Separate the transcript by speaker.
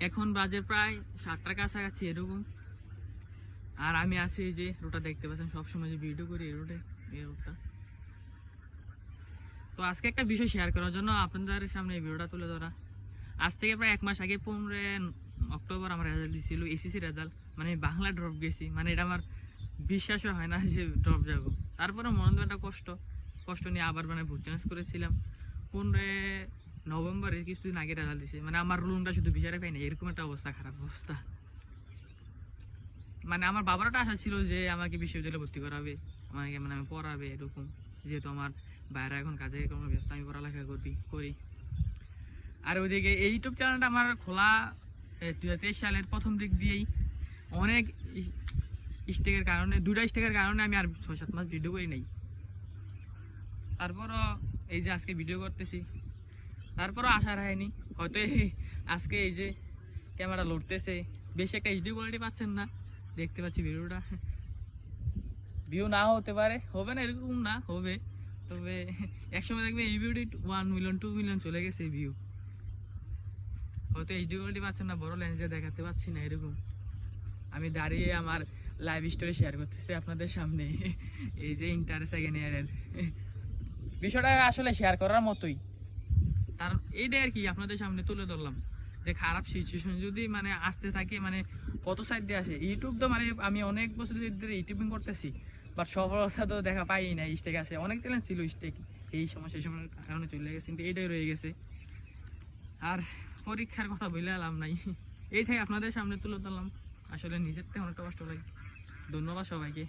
Speaker 1: এখন বাজে প্রায় 7টার কাছাকাছি এরকম। আর আমি আছি এই যে রোডটা দেখতে পাচ্ছেন, সবসময় যে ভিডিও করি এই রোডে, এই রোডটা। তো আজকে একটা বিষয় শেয়ার করার জন্য আপনাদের সামনে এই ভিডিওটা তুলে ধরা। আজ থেকে প্রায় 1 মাস আগে 15 অক্টোবর আমার রেজাল্ট দিয়েছিল, এসএসসি রেজাল্ট। মানে বাংলা ড্রপ গেছি, মানে এটা আমার বিশ্বাসও হয় না যে ড্রপ যাবো। তারপরে মনে তো একটা কষ্ট নিয়ে আবার মানে ভোট চেঞ্জ করেছিলাম। 15 নভেম্বরে কিছুদিন আগে রেজাল্ট দিয়েছে, মানে আমার রুমটা শুধু বিচারে পাই না, এরকম একটা অবস্থা, খারাপ অবস্থা। মানে আমার বাবার একটা আশা ছিল যে আমাকে বিশ্ববিদ্যালয়ে ভর্তি করাবে, আমাকে মানে আমি পড়াবে এরকম, যেহেতু আমার বাইরে এখন কাজে কোনো ব্যস্ত, আমি পড়ালেখা করি। আর ওইদিকে এই ইউটিউব চ্যানেলটা আমার খোলা 2023 সালের প্রথম দিক দিয়েই। অনেক স্টেকের কারণে, 2টা স্টেকের কারণে আমি আর 6-7 মাস ভিডিও করি নাই। তারপরও এই যে আজকে ভিডিও করতেছি, তারপরও আশা রাখেনি হয়তো আজকে এই যে ক্যামেরা লড়তেছে, বেশি একটা এইচডি কোয়ালিটি পাচ্ছেন না, দেখতে পাচ্ছি ভিডিওটা। ভিউ না হতে পারে, হবে না এরকম না, হবে। তবে একসময় দেখবে এই ভিডিওটি 1 মিলিয়ন 2 মিলিয়ন চলে গেছে ভিউ। হয়তো এইচডি কোয়ালিটি পাচ্ছেন না, বড় লেন্সে দেখাতে পাচ্ছি না এরকম। আমি দাঁড়িয়ে আমার লাইভ স্টোরি শেয়ার করতেছি আপনাদের সামনে, এই যে ইন্টার সেকেন্ড ইয়ারের বিষয়টা আসলে শেয়ার করার মতোই। কারণ এইটাই আর কি আপনাদের সামনে তুলে ধরলাম, যে খারাপ সিচুয়েশন যদি মানে আসতে থাকে, মানে কত সাইড দিয়ে আসে। ইউটিউব তো মানে আমি অনেক বছর ধরে ইউটিউবিং করতেছি, বাট সফলতা তো দেখা পাই না। স্টেক আসে, অনেক চ্যালেঞ্জ ছিল স্টেক, এই সময় সেই সময়ের কারণে চলে গেছে, কিন্তু এইটাই রয়ে গেছে। আর পরীক্ষার কথা বলে এলাম নাই, এইটাই আপনাদের সামনে তুলে ধরলাম। আসলে নিজের থেকে অনেকটা কষ্ট লাগে। ধন্যবাদ সবাইকে।